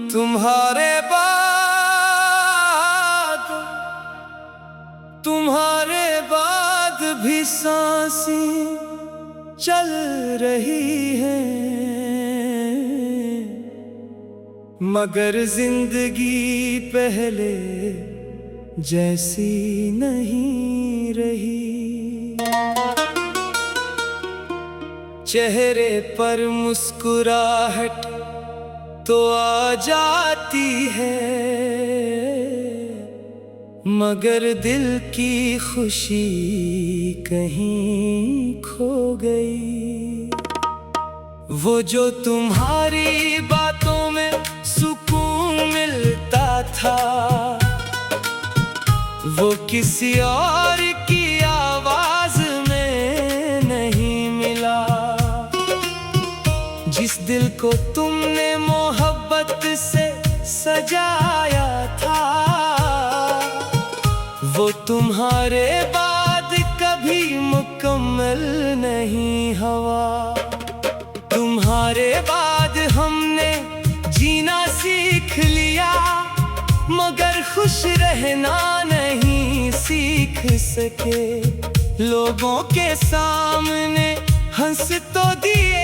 तुम्हारे बाद तुम्हारे बाद भी सांसें चल रही हैं, मगर जिंदगी पहले जैसी नहीं रही। चेहरे पर मुस्कुराहट तो आ जाती है, मगर दिल की खुशी कहीं खो गई। वो जो तुम्हारी बातों में सुकून मिलता था, वो किसी और की आवाज में नहीं मिला। जिस दिल को तुमने मोहब्बत से सजाया था, वो तुम्हारे बाद कभी मुकम्मल नहीं हुआ। तुम्हारे बाद हमने जीना सीख लिया, मगर खुश रहना नहीं सीख सके। लोगों के सामने हंस तो दिए,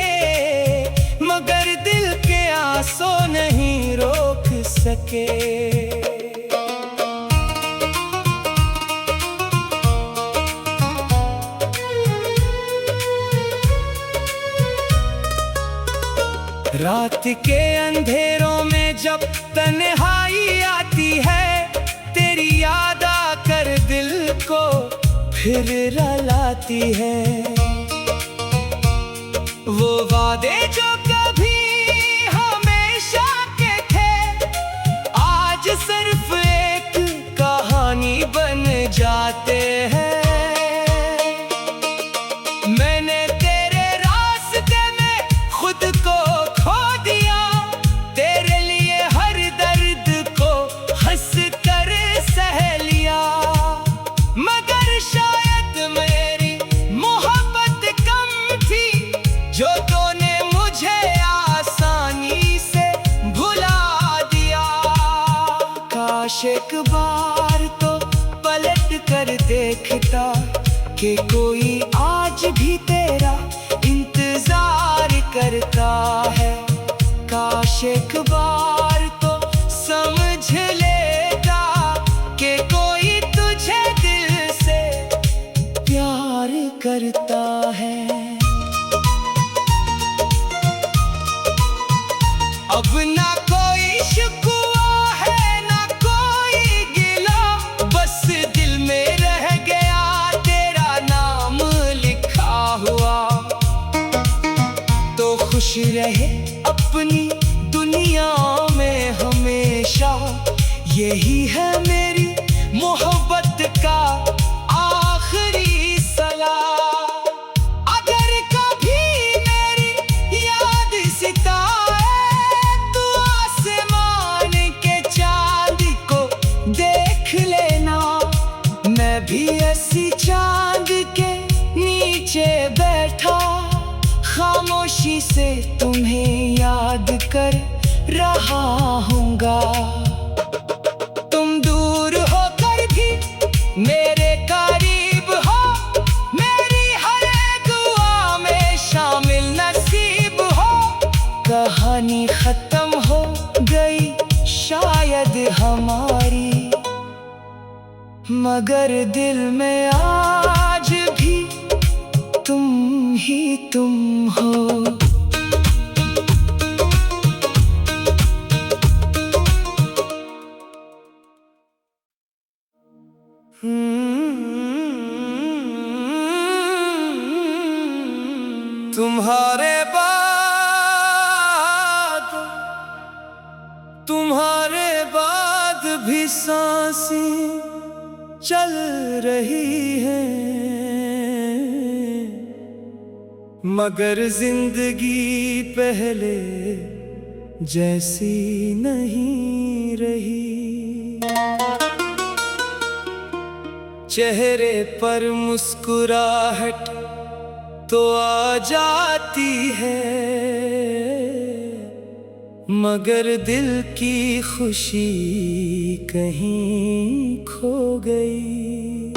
मगर दिल के आंसू नहीं रोक सके। रात के अंधेरों में जब तन्हाई आती है, तेरी याद आकर दिल को फिर रुलाती है। वो वादे जो कभी हमेशा के थे, आज सिर्फ एक कहानी बन जाते हैं। मैंने तेरे रास्ते में खुद को खो दिया, तेरे लिए हर दर्द को हंस कर सह लिया। मगर शायद मेरी मोहब्बत कम थी, जो तूने मुझे आसानी से भुला दिया। काश एक बार तो पलट कर देखता कि कोई आज भी तेरा इंतजार करता है। काश एक बार तो समझ लेता कि कोई तुझे दिल से प्यार करता है। अब ना कोई शिकवा है ना कोई गिला, बस दिल में रह गया तेरा नाम लिखा हुआ। तो खुश रहे अपनी दुनिया में हमेशा, यही है मेरी मोहब्बत का आखिरी सलाह। अगर कभी मेरी याद सिताए, तो आसमान के चांद को देख लेना। मैं भी ऐसी चांद के नीचे बैठा, खामोशी से तुम्हें याद कर रहा हूँगा। तुम दूर होकर भी मेरे करीब हो, मेरी हर दुआ में शामिल नसीब हो। कहानी खत्म हो गई शायद हमारी, मगर दिल में आज भी तुम ही तुम हो। तुम्हारे बाद भी सांसें चल रही हैं, मगर जिंदगी पहले जैसी नहीं रही। चेहरे पर मुस्कुराहट तो आ जाती है, मगर दिल की खुशी कहीं खो गई।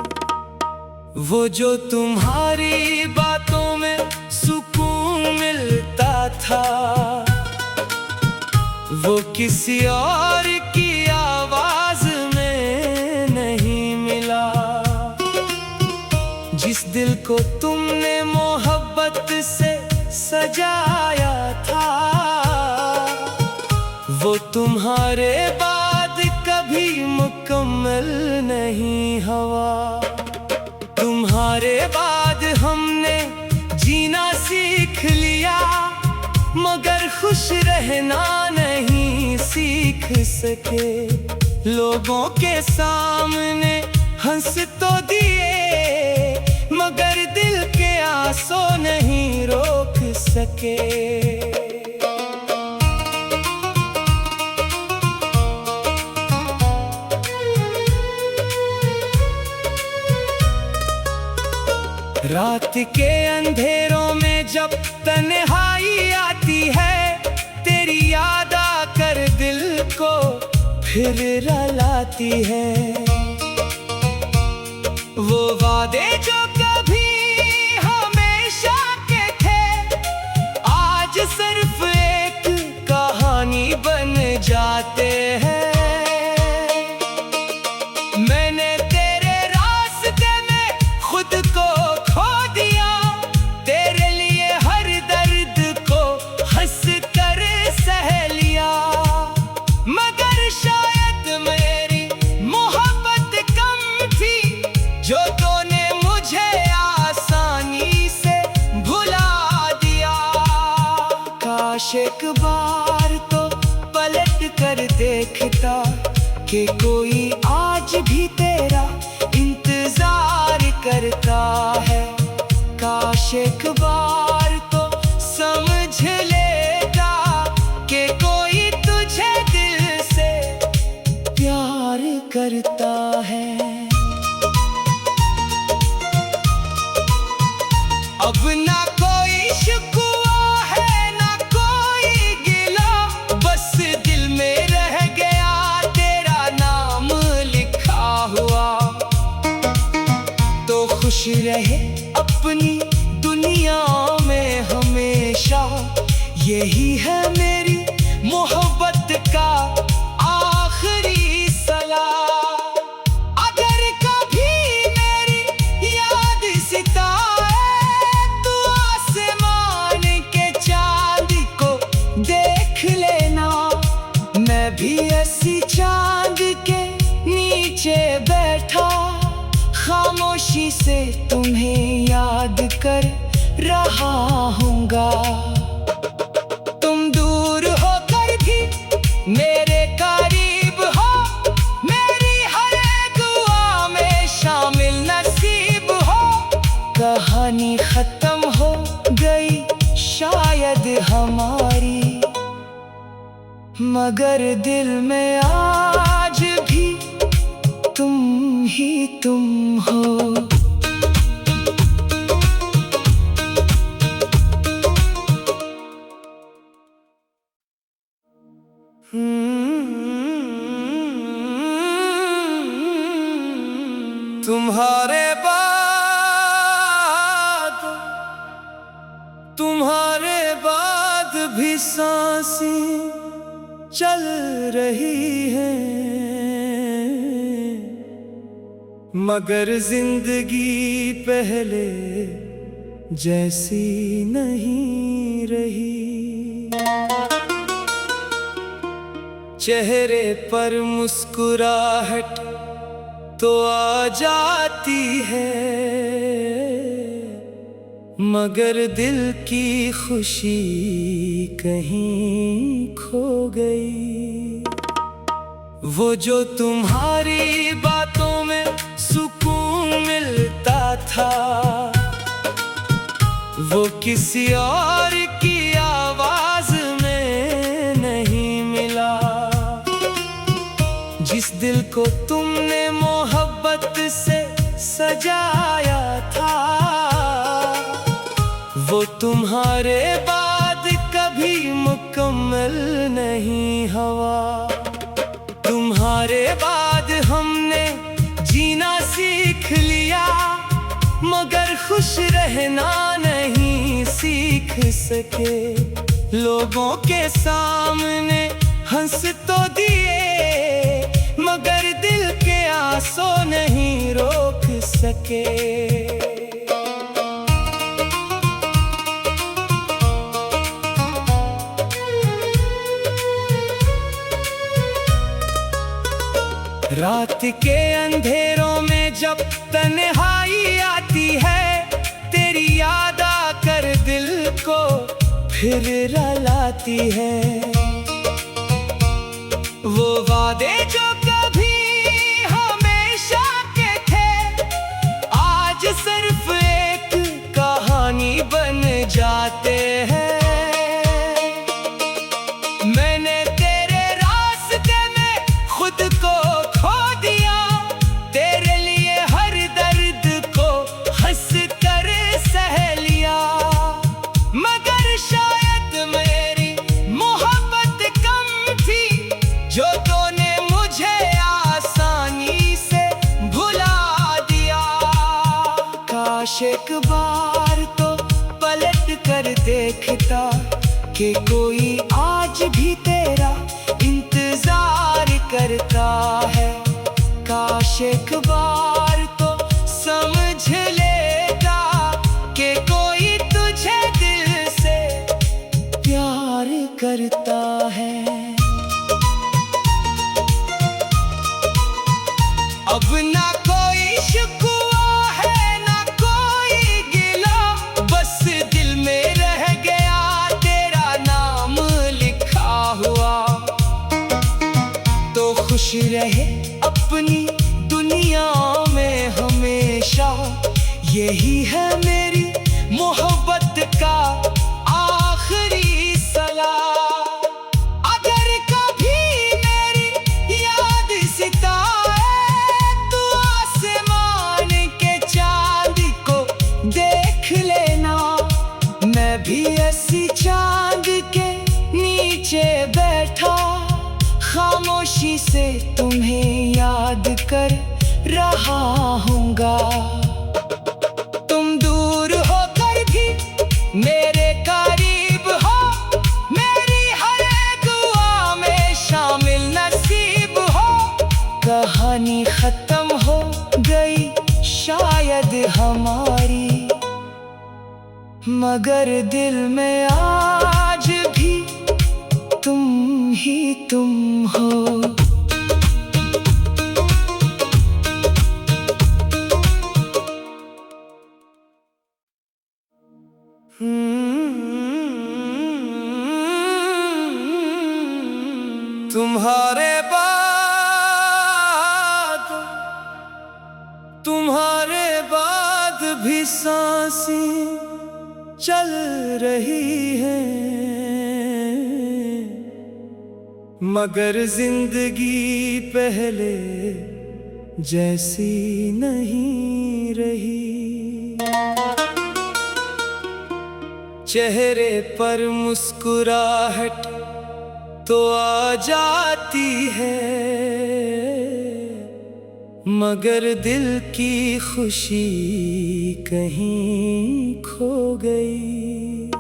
वो जो तुम्हारी बातों में सुकून मिलता था, वो किसी और की आवाज में नहीं मिला। जिस दिल को तुमने मोहब्बत से सजाया था, वो तुम्हारे बाद कभी मुकम्मल नहीं हुआ। तुम्हारे बाद हमने जीना सीख लिया, मगर खुश रहना नहीं सीख सके। लोगों के सामने हंस तो दिए, मगर दिल के आंसू नहीं रोक सके। रात के अंधेरों में जब तन्हाई आती है, तेरी याद आकर दिल को फिर रुलाती है। वो वादे जो कभी हमेशा के थे, आज सिर्फ एक कहानी बन जाते हैं। मैंने तेरे रास्ते में खुद को खो दिया, तेरे लिए हर दर्द को हंस कर सह लिया। मगर शायद मेरी मोहब्बत कम थी, जो तूने मुझे आसानी से भुला दिया। काश एक बार तो पलट कर देखता कि कोई आज भी तेरा इंतजार करता है। काश एक बार तो समझ लेता कि कोई तुझे दिल से प्यार करता है। अब ना कोई शिकवा है ना कोई गिला, बस दिल में रह गया तेरा नाम लिखा हुआ। तो खुश रहे अपनी दुनिया में हमेशा, यही है मेरी मोहब्बत का आखिरी सलाह। अगर कभी मेरी याद सिताए, तो आसमान के चांद को देख लेना। मैं भी ऐसी चांद के नीचे बैठा, खामोशी से तुम्हें याद कर रहा हूँगा। तुम दूर होकर भी मेरे करीब हो, मेरी हर दुआ में शामिल नसीब हो। कहानी खत्म हो गई शायद हमारी, मगर दिल में आज भी तुम ही तुम हो। तुम्हारे बाद भी सांसें चल रही हैं, मगर जिंदगी पहले जैसी नहीं रही। चेहरे पर मुस्कुराहट तो आ जाती है, मगर दिल की खुशी कहीं खो गई। वो जो तुम्हारी बातों में सुकून मिलता था, वो किसी और की आवाज में नहीं मिला। जिस दिल को तुमने मोहब्बत से सजाया था, वो तुम्हारे बाद कभी मुकम्मल नहीं हुआ। तुम्हारे बाद हमने जीना सीख लिया, मगर खुश रहना नहीं सीख सके। लोगों के सामने हंस तो दिए, मगर दिल के आंसू नहीं रोक सके। रात के अंधेरों में जब तन्हाई आती है, तेरी याद आकर दिल को फिर रुलाती है। वो वादे जो कभी हमेशा के थे, आज सिर्फ एक कहानी बन जाते हैं। मैंने तेरे रास्ते में खुद को खो दिया, तेरे लिए हर दर्द को हंस कर सह लिया। मगर शायद मेरी मोहब्बत कम थी, जो तूने मुझे आसानी से भुला दिया। काश एक बार तो पलट कर देखता कि कोई आज भी तेरा इंतजार करता है। काश एक बार तो समझ लेता कि कोई तुझे दिल से प्यार करता है। अब ना कोई शिकवा है ना कोई गिला, बस दिल में रह गया तेरा नाम लिखा हुआ। तो खुश रहे अपनी दुनिया में हमेशा, यही है मेरी मोहब्बत का आखिरी सलाह। अगर कभी मेरी याद सताए, तो आसमान के चांद को देख लेना। मैं भी ऐसी चांद के नीचे बैठा, खामोशी से तुम्हें याद कर रहा हूँगा। तुम दूर होकर भी मेरे करीब हो, मेरी हर दुआ में शामिल नसीब हो। कहानी खत्म हो गई शायद हमारी, मगर दिल में आज भी तुम ही तुम हो। तुम्हारे बाद भी सांसें चल रही हैं, मगर जिंदगी पहले जैसी नहीं रही। चेहरे पर मुस्कुराहट तो आ जाती है, मगर दिल की खुशी कहीं खो गई।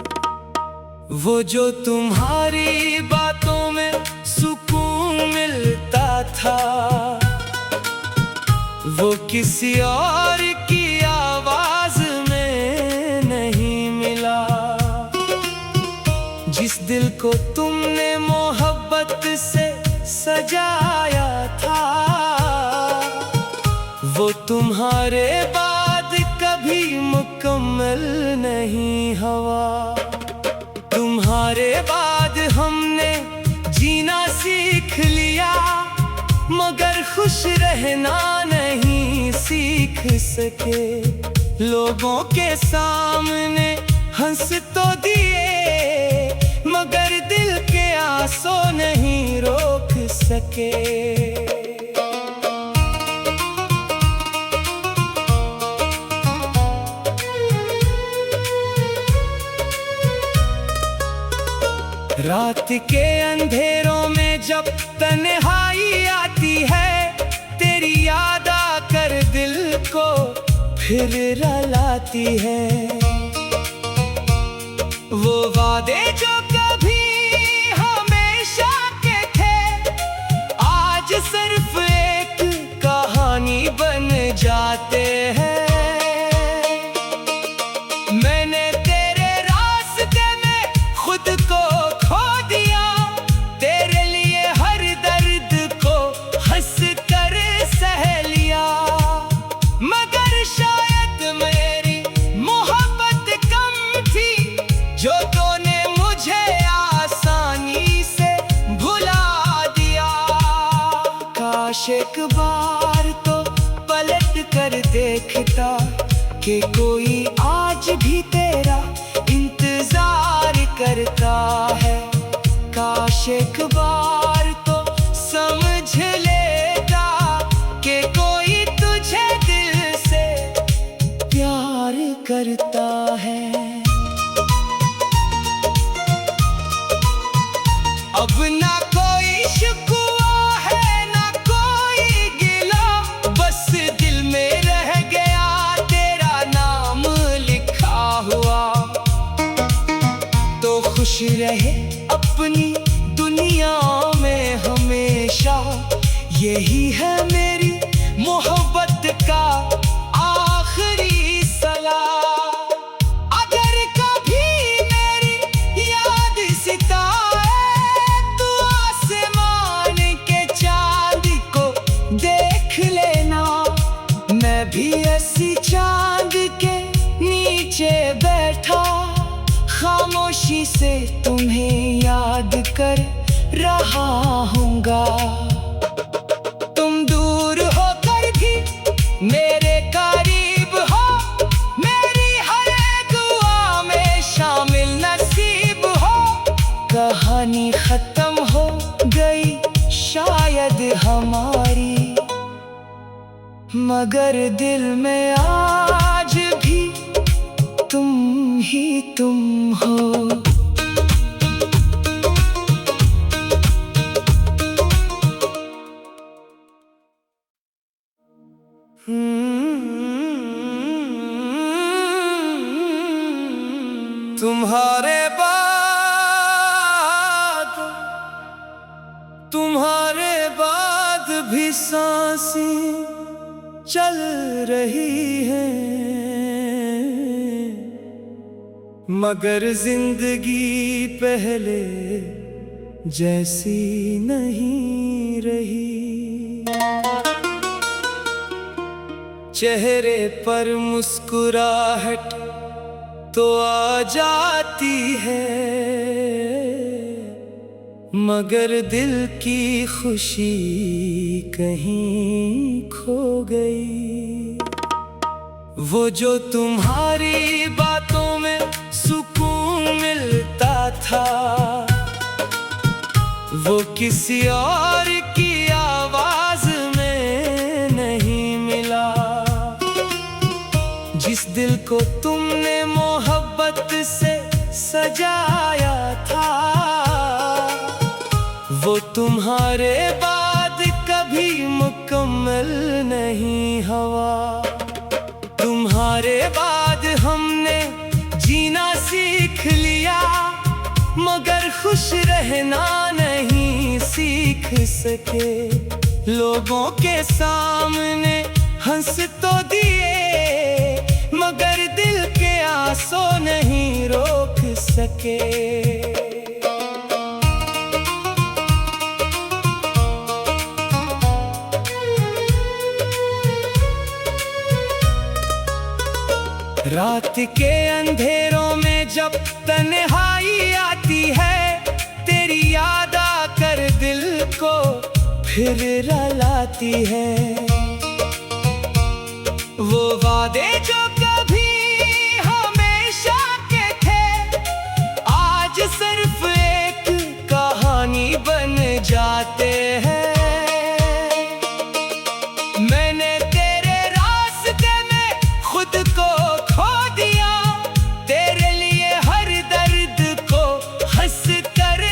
वो जो तुम्हारी बातों में सुकून मिलता था, वो किसी और की आवाज में नहीं मिला। जिस दिल को तुमने मोहब्बत से सजाया था, वो तुम्हारे बाद कभी मुकम्मल नहीं हुआ। तुम्हारे बाद हमने जीना सीख लिया, मगर खुश रहना नहीं सीख सके। लोगों के सामने हंस तो दिए, मगर दिल के आंसू नहीं रोक सके। रात के अंधेरों में जब तन्हाई आती है, तेरी याद आकर दिल को फिर रुलाती है। वो वादे जो कभी हमेशा के थे, आज सिर्फ एक कहानी बन जाते हैं। मैंने तेरे रास्ते में खुद को खो दिया, तेरे लिए हर दर्द को हंस कर सह लिया। मगर शायद मेरी मोहब्बत कम थी, जो तूने मुझे आसानी से भुला दिया। काश एक बार तो पलट कर देखता कि कोई आज भी तेरा इंतजार करता है। काश एक बार तो समझ लेता कि कोई तुझे दिल से प्यार करता है। अब ना कोई शिकवा है ना कोई गिला, बस दिल में रह गया तेरा नाम लिखा हुआ। तो खुश रहे अपनी दुनिया में हमेशा, यही है मेरी मोहब्बत का आखिरी सलाह। अगर कभी मेरी याद सिताए, तू आसमान के चांद को देख लेना। मैं भी ऐसी चांद के नीचे बैठा, खामोशी से तुम्हें याद कर रहा हूँगा। तुम दूर होकर भी मेरे करीब हो, मेरी हर दुआ में शामिल नसीब हो। कहानी खत्म हो गई शायद हमारी, मगर दिल में आज भी तुम ही तुम हो। तुम्हारे बाद भी सांसें चल रही हैं, मगर जिंदगी पहले जैसी नहीं रही। चेहरे पर मुस्कुराहट तो आ जाती है, मगर दिल की खुशी कहीं खो गई। वो जो तुम्हारी बातों में सुकून मिलता था, वो किसी और की आवाज में नहीं मिला। जिस दिल को तुमने मोहब्बत से सजाया था, वो तुम्हारे बाद कभी मुकम्मल नहीं हुआ। तुम्हारे बाद हमने जीना सीख लिया, मगर खुश रहना नहीं सीख सके। लोगों के सामने हंस तो दिए, मगर दिल के आंसू नहीं रोक सके। रात के अंधेरों में जब तन्हाई आती है, तेरी याद आकर दिल को फिर रुलाती है। वो वादे जो कभी हमेशा के थे, आज सिर्फ एक कहानी बन जाते हैं। मैंने तेरे रास्ते में खुद को खो दिया, तेरे लिए हर दर्द को हंस कर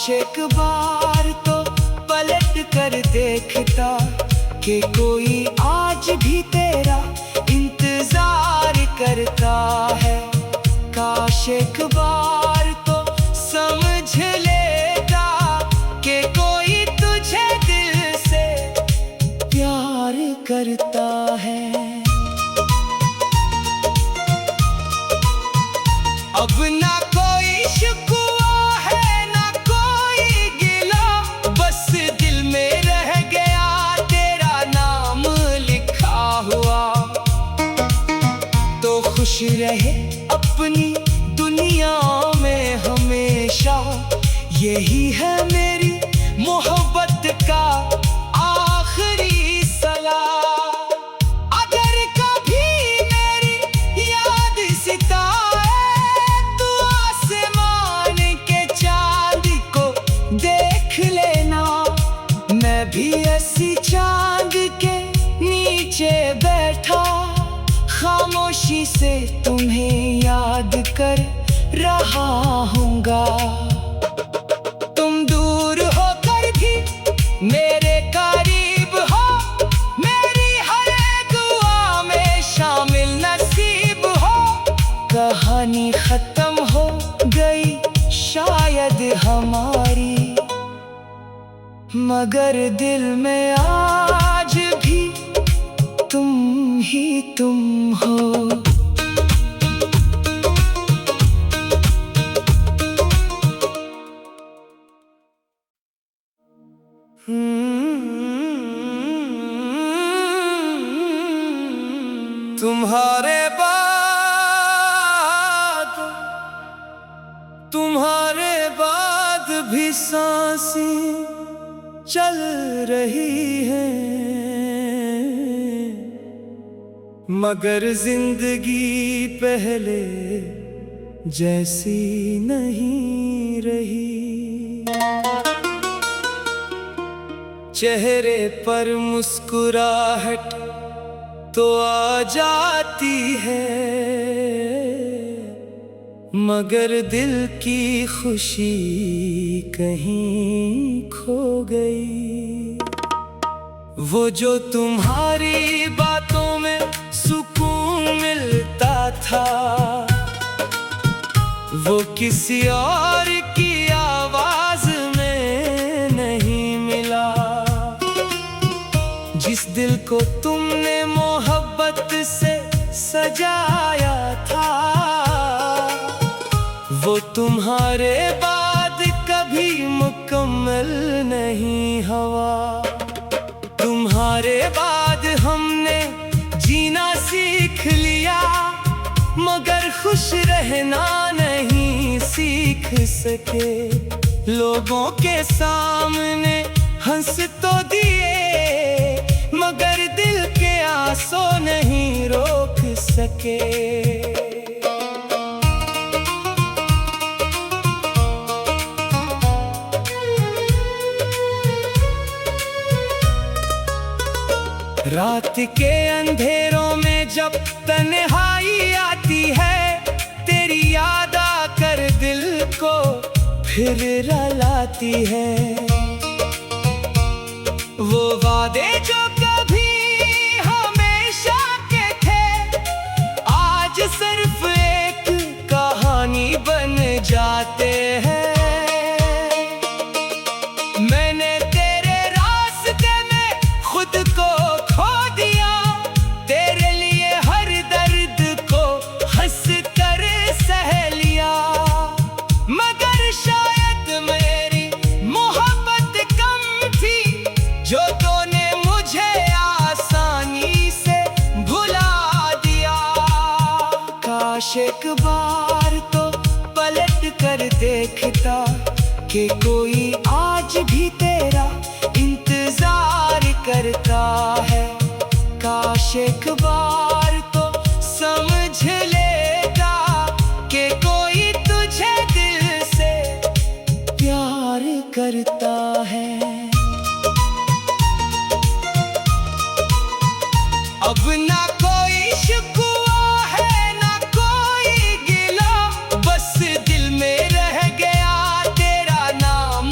एक बार तो पलट कर देखता कि कोई आज भी तेरा इंतजार करता है। काश एक बार तो समझ लेता कि कोई तुझे दिल से प्यार करता है। अब ना कोई शिकवा है ना कोई गिला, बस दिल में रह गया तेरा नाम लिखा हुआ। तो खुश रहे अपनी दुनिया में हमेशा, यही है मेरी मोहब्बत का आखिरी सलाह। अगर कभी मेरी याद सताए तो आसमान के चांद को देख लेना, मैं भी ऐसी चांद के नीचे बैठा खामोशी से तुम्हें याद कर रहा हूँगा। तुम दूर होकर भी मेरे करीब हो, मेरी हर दुआ में शामिल नसीब हो। कहानी खत्म हो गई शायद हमारी, मगर दिल में आज भी तुम ही तुम हो। तुम्हारे बाद भी सांसें चल रही हैं, मगर जिंदगी पहले जैसी नहीं रही। चेहरे पर मुस्कुराहट तो आ जाती है, मगर दिल की खुशी कहीं खो गई। वो जो तुम्हारी बातों में सुकून मिलता था, वो किसी और की आवाज में नहीं मिला। जिस दिल को तुमने मोहब्बत से सजाया था, वो तुम्हारे बाद कभी मुकम्मल नहीं हुआ। तुम्हारे बाद हमने जीना सीख लिया, मगर खुश रहना नहीं सीख सके। लोगों के सामने हंस तो दिए, मगर दिल के आंसू नहीं रोक सके। रात के अंधेरों में जब तन्हाई आती है, तेरी याद आकर दिल को फिर रुलाती है। वो वादे जो कभी हमेशा के थे, आज सिर्फ एक कहानी बन जाते हैं। मैंने तेरे रास्ते में खुद को खो दिया, तेरे लिए हर दर्द को हंस कर सह लिया। मगर शायद मेरी मोहब्बत कम थी, जो तूने मुझे आसानी से भुला दिया। काश एक बार तो पलट कर देखता कि कोई आज भी तेरा इंतजार करता है। काश एक बार तो समझ लेता कि कोई तुझे दिल से प्यार करता है। अब ना कोई शिकवा है ना कोई गिला, बस दिल में रह गया तेरा नाम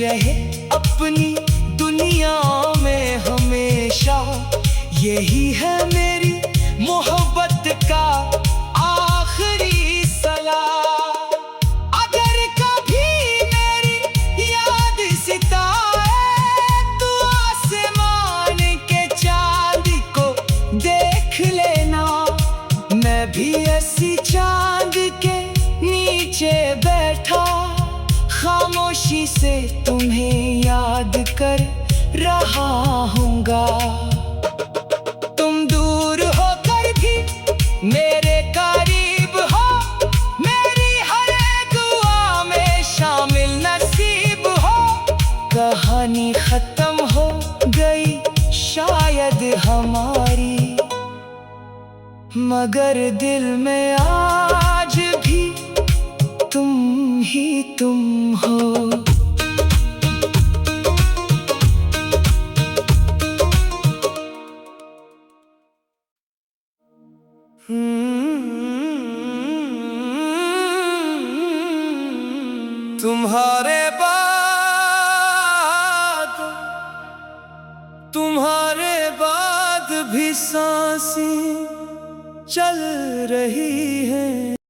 रहे अपनी दुनिया में हमेशा। यही है मेरी मोहब्बत का आखिरी सलाह। अगर कभी मेरी याद सिताए तो आसमान के चांद को देख लेना। मैं भी ऐसी चांद के नीचे बैठा खामोशी से तुम्हें याद कर रहा हूँगा। तुम दूर होकर भी मेरे करीब हो, मेरी हर दुआ में शामिल नसीब हो। कहानी खत्म हो गई शायद हमारी, मगर दिल में आज भी तुम ही तुम हो। तुम्हारे बाद भी सांसें चल रही हैं।